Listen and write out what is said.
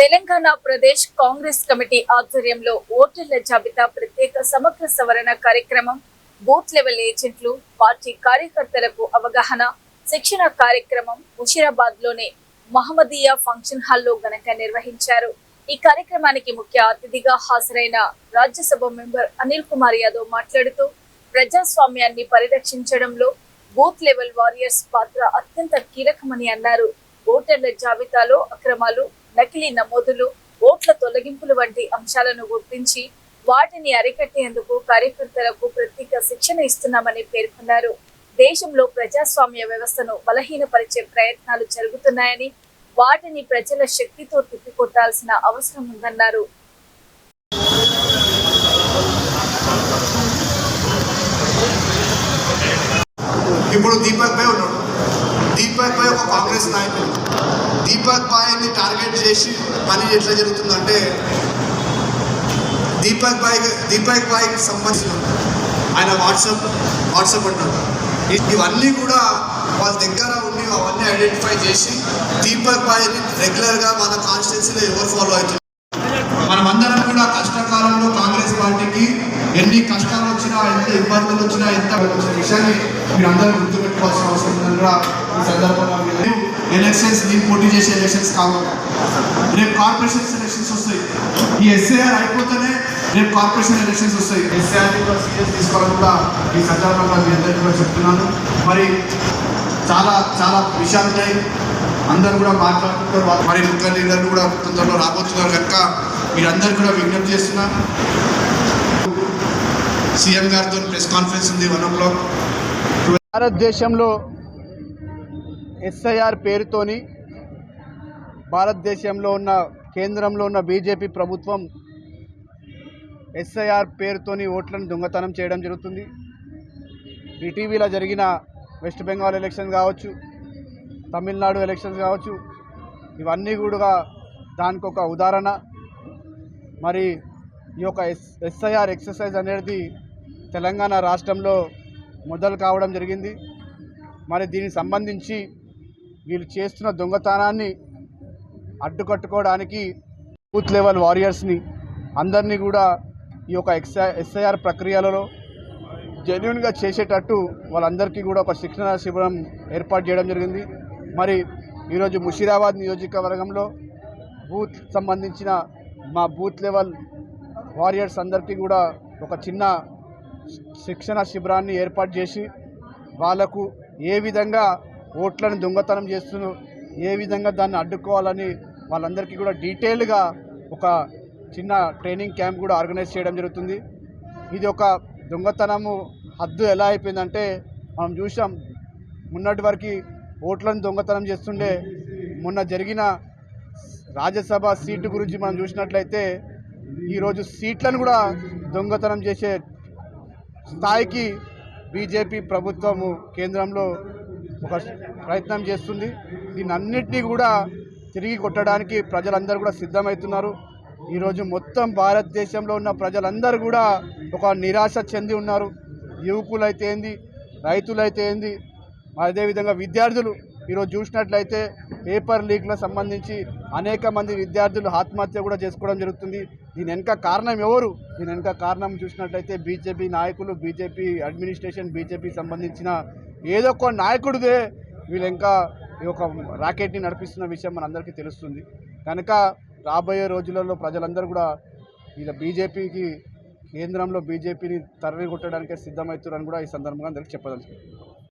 Telangana Pradesh Congress committee ఆధ్వర్యంలో ఓటర్ల జాబితా ప్రత్యేక సమగ్ర సవరణ కార్యక్రమం, బూత్ లెవెల్ ఏజెంట్లు, పార్టీ కార్యకర్తలకు అవగాహన, శిక్షణ కార్యక్రమం ముషీరాబాద్ లోని మహమ్మదీయా ఫంక్షన్ హాల్లో ఘనంగా నిర్వహించారు. ఈ కార్యక్రమానికి ముఖ్య అతిథిగా హాజరైన రాజ్యసభ మెంబర్ అనిల్ కుమార్ యాదవ్ మాట్లాడుతూ, ప్రజాస్వామ్యాన్ని పరిరక్షించడంలో బూత్ లెవెల్ వారియర్స్ పాత్ర అత్యంత కీలకమని అన్నారు. ఓటర్ల జాబితాలో అక్రమాలు, నకిలీ నమోదులు, ఓట్ల తొలగింపులు వంటి అంశాలను గుర్తించి వాటిని అరికట్టేందుకు కార్యకర్తలకు ప్రత్యేక శిక్షణ ఇస్తున్నామని పేర్కొన్నారు. దేశంలో ప్రజాస్వామ్య వ్యవస్థను బలహీనపరిచే ప్రయత్నాలు జరుగుతున్నాయని, వాటిని ప్రజల శక్తితో తిప్పికొట్టాల్సిన అవసరం ఉందన్నారు. ఇప్పుడు దీపక్ భాయ్ ఉన్నాడు. దీపక్ భాయ్ ఒక కాంగ్రెస్ నాయకుడు. దీపక్ భాయ్ని టార్గెట్ చేసి పని ఎట్లా జరుగుతుందంటే, దీపక్ భాయ్కి సంబంధించిన ఆయన వాట్సాప్ అంటారు. ఇవన్నీ కూడా వాళ్ళ దగ్గర ఉండి అవన్నీ ఐడెంటిఫై చేసి దీపక్ భాయ్ని రెగ్యులర్గా మన కాన్స్టిట్యున్సీలో ఎవరు ఫాలో అవుతుంది. మనమందరం కూడా కష్టకాలంలో కాంగ్రెస్ పార్టీకి ఎన్ని కష్టాలు వచ్చినా, ఎంత ఇబ్బందులు వచ్చినా, ఎంత వచ్చిన విషయాన్ని మీరు అందరూ గుర్తుపెట్టుకోవాల్సిన అవసరం ఉందని కూడా ఈ సందర్భంగా ఎలక్షన్స్, నేను పోటీ చేసే ఎలక్షన్స్ కావాలి. రేపు కార్పొరేషన్స్ ఎలక్షన్స్ వస్తాయి. ఈ ఎస్ఐఆర్ అయిపోతేనే రేపు కార్పొరేషన్ ఎలక్షన్స్ వస్తాయి. ఎస్ఐఆర్ని కూడా సీరియస్ తీసుకోవాలని కూడా ఈ సందర్భంగా మీ అందరికీ కూడా చెప్తున్నాను. మరి చాలా చాలా విషయాలు ఉన్నాయి, అందరూ కూడా మాట్లాడుతున్నారు. మరి ముఖ్య లీడర్లు కూడా తొందరలో రాబోతున్నారు కనుక మీరందరూ కూడా విజ్ఞప్తి చేస్తున్నారు. సీఎం గారితో ప్రెస్ కాన్ఫరెన్స్ ఉంది 1 o'clock. భారతదేశంలో ఎస్ఐఆర్ పేరుతోని భారతదేశంలో ఉన్న కేంద్రంలో ఉన్న బీజేపీ ప్రభుత్వం ఎస్ఐఆర్ పేరుతోని ఓట్లను దొంగతనం చేయడం జరుగుతుంది. ఇటీవల జరిగిన వెస్ట్ బెంగాల్ ఎలక్షన్ కావచ్చు, తమిళనాడు ఎలక్షన్స్ కావచ్చు, ఇవన్నీ కూడా దానికి ఒక ఉదాహరణ. మరి ఈ యొక్క ఎస్ఐఆర్ ఎక్సర్సైజ్ అనేది తెలంగాణ రాష్ట్రంలో మొదలు కావడం జరిగింది. మరి దీనికి సంబంధించి వీళ్ళు చేస్తున్న దొంగతనాన్ని అడ్డుకట్టుకోవడానికి బూత్ లెవెల్ వారియర్స్ని అందరినీ కూడా ఈ యొక్క ఎస్ఐఆర్ ప్రక్రియలలో జెన్యూన్గా చేసేటట్టు వాళ్ళందరికీ కూడా ఒక శిక్షణ శిబిరం ఏర్పాటు చేయడం జరిగింది. మరి ఈరోజు ముషీరాబాద్ నియోజకవర్గంలో బూత్ సంబంధించిన మా బూత్ లెవెల్ వారియర్స్ అందరికీ కూడా ఒక చిన్న శిక్షణ శిబిరాన్ని ఏర్పాటు చేసి వాళ్లకు ఏ విధంగా ఓట్లను దొంగతనం చేస్తున్నారు, ఏ విధంగా దాన్ని అడ్డుకోవాలని వాళ్ళందరికీ కూడా డీటెయిల్గా ఒక చిన్న ట్రైనింగ్ క్యాంప్ కూడా ఆర్గనైజ్ చేయడం జరుగుతుంది. ఇది ఒక దొంగతనము హద్దు ఎలా అయిపోయిందంటే, మనం చూసాం మొన్నటి వరకు ఓట్లను దొంగతనం చేస్తుండే. మొన్న జరిగిన రాజ్యసభ సీటు గురించి మనం చూసినట్లయితే ఈరోజు సీట్లను కూడా దొంగతనం చేసే స్థాయికి బీజేపీ ప్రభుత్వము కేంద్రంలో ఒక ప్రయత్నం చేస్తుంది. దీన్ని అన్నింటినీ కూడా తిరిగి కొట్టడానికి ప్రజలందరూ కూడా సిద్ధమవుతున్నారు. ఈరోజు మొత్తం భారతదేశంలో ఉన్న ప్రజలందరూ కూడా ఒక నిరాశ చెంది ఉన్నారు. యువకులైతే ఏంది, రైతులైతే ఏంది, అదేవిధంగా విద్యార్థులు ఈరోజు చూసినట్లయితే పేపర్ లీక్లకు సంబంధించి అనేక మంది విద్యార్థులు ఆత్మహత్య కూడా చేసుకోవడం జరుగుతుంది. దీని వెనుక కారణం ఎవరు? దీని వెనుక కారణం చూసినట్లయితే బీజేపీ నాయకులు, బీజేపీ అడ్మినిస్ట్రేషన్, బీజేపీ సంబంధించిన ఏదో ఒక నాయకుడిదే వీళ్ళు ఇంకా ఈ యొక్క రాకెట్ని నడిపిస్తున్న విషయం మనందరికీ తెలుస్తుంది. కనుక రాబోయే రోజులలో ప్రజలందరూ కూడా ఇలా బీజేపీకి కేంద్రంలో బీజేపీని తరిమి కొట్టడానికే సిద్ధమవుతారని కూడా ఈ సందర్భంగా అందరికీ చెప్పదలుచుకుంటున్నాను.